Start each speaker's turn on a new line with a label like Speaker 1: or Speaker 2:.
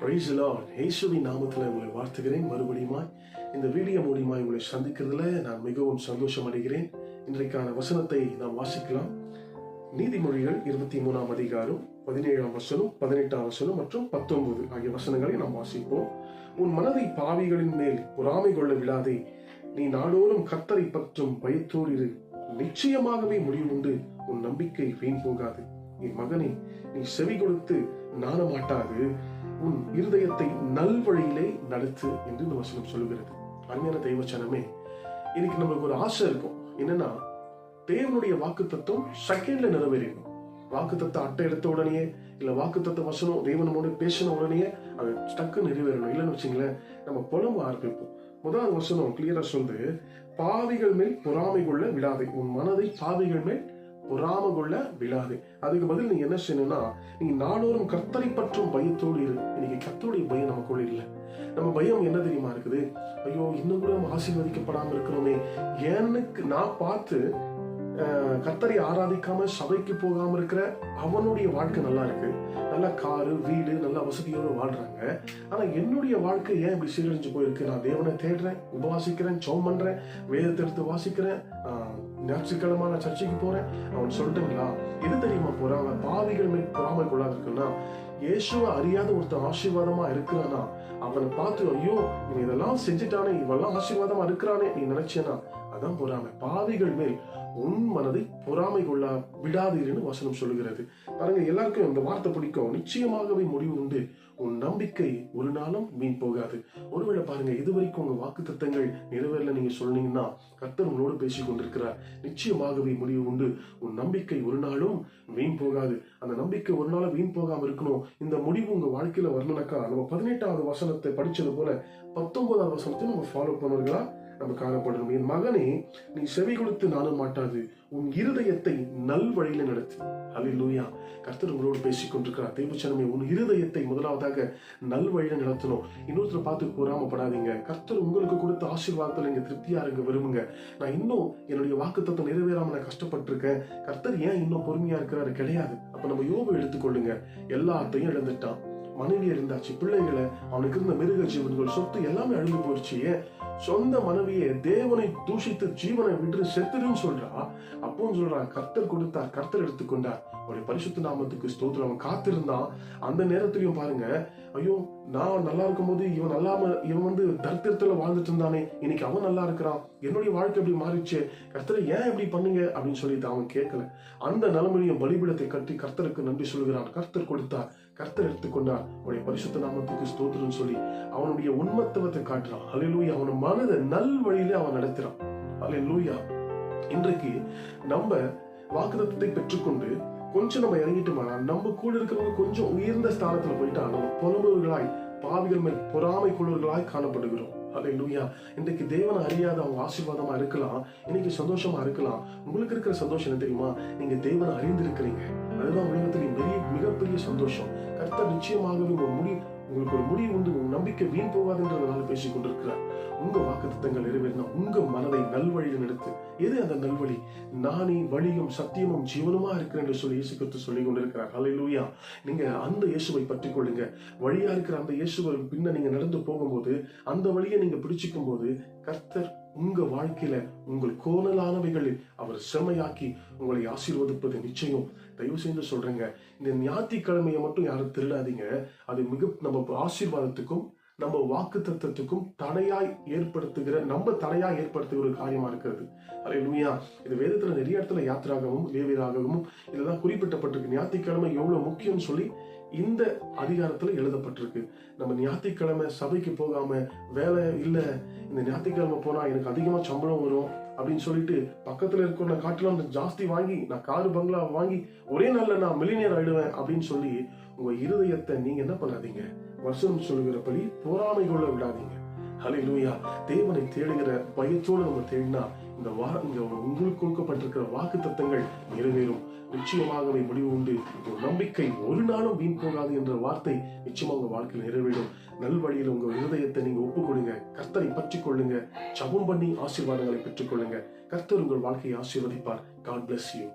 Speaker 1: Praise the Lord. இயேசுவின் நாமத்தில் உங்களை வாழ்த்துகிறேன். மறுபடியும் இந்த வீடியோ மூலியமாய் உங்களை சந்திக்கிறதுல நான் மிகவும் சந்தோஷம் அடைகிறேன். இன்றைக்கான வசனத்தை நாம் வாசிக்கலாம். நீதிமொழிகள் 23ஆம் அதிகாரம் 17ஆம் வசனம், 18ஆம் வசனம் மற்றும் 19 ஆகிய வசனங்களை நாம் வாசிப்போம். உன் மனதை பாவிகளின் மேல் பொறாமை கொள்ள விடாதே. நீ நாடோறும் கர்த்தரை பற்றும் பயத்தோடு இரு. நிச்சயமாகவே முடிவுண்டு. உன் நம்பிக்கை வீண் போகாது. என் மகனே, நீ செவி கொடுத்து நாணமாட்டாது. உன் இருதயத்தை நல்வழியிலே நடத்து என்று இந்த வசனம் சொல்லுகிறது. அருமையான தெய்வச்சனமே, இன்னைக்கு நம்மளுக்கு ஒரு ஆசை இருக்கும். என்னன்னா, தேவனுடைய வாக்கு தத்துவம் செகண்ட்ல நிறைவேறணும். வாக்கு தத்துவ அட்டை எடுத்த உடனே, இல்ல வாக்கு தத்துவ வசனம் தேவனோட பேசின உடனே அது டக்கு நிறைவேறணும். இல்லைன்னு வச்சுங்களேன், நம்ம புலம்ப ஆரம்பிப்போம். முதல் வசனம் கிளியரா சொல்லுது, பாவிகள் மேல் பொறாமை கொள்ள விடாதே. உன் மனதை பாவிகள் மேல் பொறாமை கொள்ள விடாதே. அதுக்கு பதில் நீங்க என்ன செய்யணும்னா, நீங்க நாடோறும் கர்த்தரை பற்றும் பயத்தோடு இரு. இன்னைக்கு கர்த்தருடைய பயம் நமக்குள்ள இல்லை. நம்ம பயம் என்ன தெரியுமா இருக்குது? ஐயோ, இன்னும் கூட நம்ம ஆசீர்வதிக்கப்படாம இருக்கிறோமே. எனக்கு நான் பார்த்து கர்த்தரை ஆராதிக்காம சபைக்கு போகாம இருக்கிற அவனுடைய வாழ்க்கை நல்லா இருக்கு, நல்ல காரு வீடு நல்ல வசதியோடு வாழ்றாங்க. ஆனா என்னுடைய வாழ்க்கை ஏன் இப்படி சீரழிஞ்சு போயிருக்கு? நான் தேவனை தேடுறேன், உபவாசிக்கிறேன், ஜெபம் பண்றேன், வேதத்தை எடுத்து வாசிக்கிறேன், ஞாயிற்றுக்கிழமை நான் சர்ச்சைக்கு போறேன். அவன் சொல்லிட்டுங்களா, எது தெரியுமா போறாங்க? பாவிகள் மேல் பொறாமை கொள்ளாது இருக்குன்னா, இயேசுவை அறியாத ஒருத்தன் ஆசீர்வாதமா இருக்கிறானா, அவனை பார்த்து ஐயோ இவன் இதெல்லாம் செஞ்சுட்டானே, இவெல்லாம் ஆசீர்வாதமா இருக்கிறானே நீ நினைச்சேனா, அதான் பொறாமை. பாவிகள் மேல் உன் மனதை பொறாமை கொள்ள விடாதீர்னு வசனம் சொல்லுகிறது. பாருங்க, எல்லாருக்கும் இந்த வார்த்தை பிடிக்கும். நிச்சயமாகவே முடிவு உண்டு. உன் நம்பிக்கை ஒரு நாளும் வீண் போகாது. ஒருவேளை பாருங்க, இதுவரைக்கும் உங்க வாக்கு தத்தங்கள் நிறைவேறல நீங்க சொன்னீங்கன்னா, கர்த்தர் உங்களோடு பேசிக் கொண்டிருக்கிறார். நிச்சயமாகவே முடிவு உண்டு. உன் நம்பிக்கை ஒரு நாளும் வீண் போகாது. அந்த நம்பிக்கை ஒரு நாளும் வீண் போகாம இருக்கணும். இந்த முடிவு உங்க வாழ்க்கையில வரணும்னாக்கா, நம்ம 18ஆவது வசனத்தை படிச்சது போல 19ஆவது வசனத்தை நம்ம ஃபாலோ பண்ணுவீங்களா நம்ம காணப்படணும். என் மகனே, நீ செவி கொடுத்து நானும் மாட்டாது. உன் இருதயத்தை நல் வழியில நடத்து. ஹல்லேலூயா. கர்த்தர் உங்களோடு பேசிக் கொண்டிருக்கிறார். தேவச்சனமே, உன் இருதயத்தை முதலாவதாக நல் வழியில நடத்தணும். இன்னொருத்தர் பார்த்து பொறாமப்படாதீங்க. கர்த்தர் உங்களுக்கு கொடுத்த ஆசீர்வாதத்துல நீங்க திருப்தியா இருங்க, விரும்புங்க. நான் இன்னும் என்னுடைய வாக்குத்தத்தம் நிறைவேறாம நான் கஷ்டப்பட்டிருக்கேன், கர்த்தர் ஏன் இன்னும் பொறுமையா இருக்கிறாரு? கிடையாது. அப்ப நம்ம யோபு எடுத்துக்கொள்ளுங்க. எல்லாத்தையும் இழந்துட்டான். மனைவி இருந்தாச்சு, பிள்ளைகளை, அவனுக்கு இருந்த மிருக ஜீவன்கள், சொத்து எல்லாமே அழிந்து போயிடுச்சு. சொந்த மனைவியை தேவனை தூஷித்து ஜீவனை விட்டு செத்துருன்னு சொல்றா. அப்பவும் சொல்றான், கர்த்தர் கொடுத்தார், கர்த்தர் எடுத்துக்கொண்டார். அவருடைய பரிசுத்த நாமத்துக்கு ஸ்தோத்திரம். அவன் காத்திருந்தான். அந்த நேரத்திலையும் பாருங்க, ஐயோ நான் நல்லா இருக்கும் போது இவன் தரித்திரத்துல வாழ்ந்துட்டு இருந்தானே, இன்னைக்கு அவன் நல்லா இருக்கிறான், என்னுடைய வாழ்க்கை எப்படி மாறிச்சு, கர்த்தரை ஏன் எப்படி பண்ணுங்க அப்படின்னு சொல்லிட்டு அவன் கேட்கல. அந்த நிலைமையிலையும் பலிபீடத்தை கட்டி கர்த்தருக்கு நன்றி சொல்கிறான். கர்த்தர் கொடுத்தார், கர்த்தர் எடுத்துக்கொண்டார், அவருடைய பரிசுத்த நாமத்துக்கு ஸ்தோத்திரம் சொல்லி அவனுடைய உண்மத்துவத்தை காட்டுறான். ஹல்லேலூயா. அவன் மனதை நல் வழியிலே அவன் நடத்துறான். ஹல்லேலூயா. இன்றைக்கு நம்ம வாக்குத்தத்தத்தை பெற்றுக்கொண்டு கொஞ்சம் நம்ம இறங்கிட்டோம்னா, நம்ம கூட இருக்கிறவங்க கொஞ்சம் உயர்ந்த ஸ்தானத்துல போயிட்டா, நம்ம புலம்புகளாய் பாவிகள் மேல் பொறாமை கொள்வர்களாய் காணப்படுகிறோம். ஹல்லேலூயா. இன்றைக்கு தேவனை அறியாத அவங்க ஆசீர்வாதமா இருக்கலாம், இன்னைக்கு சந்தோஷமா இருக்கலாம். உங்களுக்கு இருக்கிற சந்தோஷம் என்ன தெரியுமா? நீங்க தேவனை அறிந்திருக்கிறீங்க. அதுதான் உலகத்திலேயே மிகப்பெரிய சந்தோஷம். கர்த்தர் நிச்சயமாகவே உங்களுக்கு ஒரு முடிவு உண்டு. உங்க நம்பிக்கை வீண் போகாதுன்றதுனால பேசிக் கொண்டிருக்கிறார். உங்க வாக்குத்தத்தங்கள் நிறைவேறினா உங்க மனதை நல்வழியில் நடத்து. எது அந்த நல்வழி? நானே வழியும் சத்தியமும் ஜீவனுமா இருக்கிறேன் என்று சொல்லி இயேசு கிறிஸ்து சொல்லிக் கொண்டிருக்கிறார். ஹல்லேலூயா. நீங்க அந்த இயேசுவை பற்றி கொள்ளுங்க. வழியா இருக்கிற அந்த இயேசுவை பின்ன நீங்க நடந்து போகும்போது, அந்த வழியை நீங்க பிடிச்சிக்கும் போது, கர்த்தர் உங்க வாழ்க்கையில உங்கள் கோணலானவைகளில் அவர் செம்மையாக்கி உங்களை ஆசீர்வதிப்பது நிச்சயம். தயவு செய்து சொல்றேங்க, இந்த ஞாயிற்றுக்கிழமையை மட்டும் யாரும் திருடாதீங்க. அது நம்ம ஆசீர்வாதத்துக்கும் நம்ம வாக்கு தத்துவத்துக்கும் தடையாய் ஏற்படுத்துகிற ஒரு காரியமா இருக்கிறது. ஹல்லேலூயா. இது வேதத்துல நிறைய இடத்துல யாத்திராகவும் லேவியராகவும் இதெல்லாம் குறிப்பிட்டப்பட்டிருக்கு. ஞாயிற்றுக்கிழமை எவ்வளவு முக்கியம் சொல்லி இந்த அதிகாரத்துல எழுதப்பட்டிருக்கு. நம்ம ஞாயிற்றுக்கிழமை சபைக்கு போகாம, வேலை இல்ல, இந்த ஞாயிற்றுக்கிழமை போனா எனக்கு அதிகமா சம்பளம் வரும் அப்படின்னு சொல்லிட்டு பக்கத்துல இருக்கிற காட்டிலும் ஜாஸ்தி வாங்கி நான் காரு பங்களா வாங்கி ஒரே நாள்ல நான் மில்லியனர் ஆயிடுவேன் அப்படின்னு சொல்லி உங்க இருதயத்தை நீங்க என்ன பண்ணாதீங்க. வசனம் சொல்லுகிறபடி பொறாமை கொள்ள விடாதீங்க. ஹல்லேலூயா. தேவனை தேடுகிற பயத்தோடு நம்ம தேடினா இந்த உங்களுக்கு கொடுக்கப்பட்டிருக்கிற வாக்கு தத்தங்கள் நிறைவேறும். நிச்சயமாகவே முடிவு உண்டு. ஒரு நம்பிக்கை ஒரு நாளும் வீண் போகாது என்ற வார்த்தை நிச்சயமா உங்க வாழ்க்கையில் நிறைவேறும். நல்வழியில் உங்க இருதயத்தை நீங்க ஒப்புக் கொடுங்க. கர்த்தரை பற்றி கொள்ளுங்க. ஜெபம் பண்ணி ஆசீர்வாதங்களை பெற்றுக் கொள்ளுங்க. கர்த்தர் உங்கள் வாழ்க்கையை ஆசீர்வதிப்பார். God bless you.